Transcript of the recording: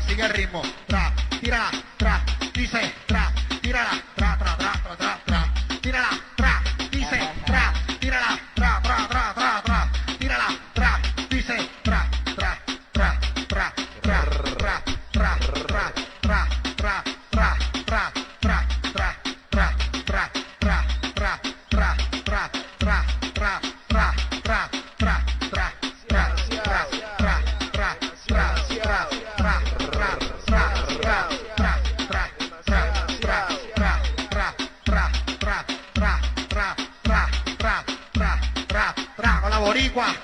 Sigue el ritmo, tírala, dice, tírala, tírala, dice, tírala, tírala, dice, con la boricua.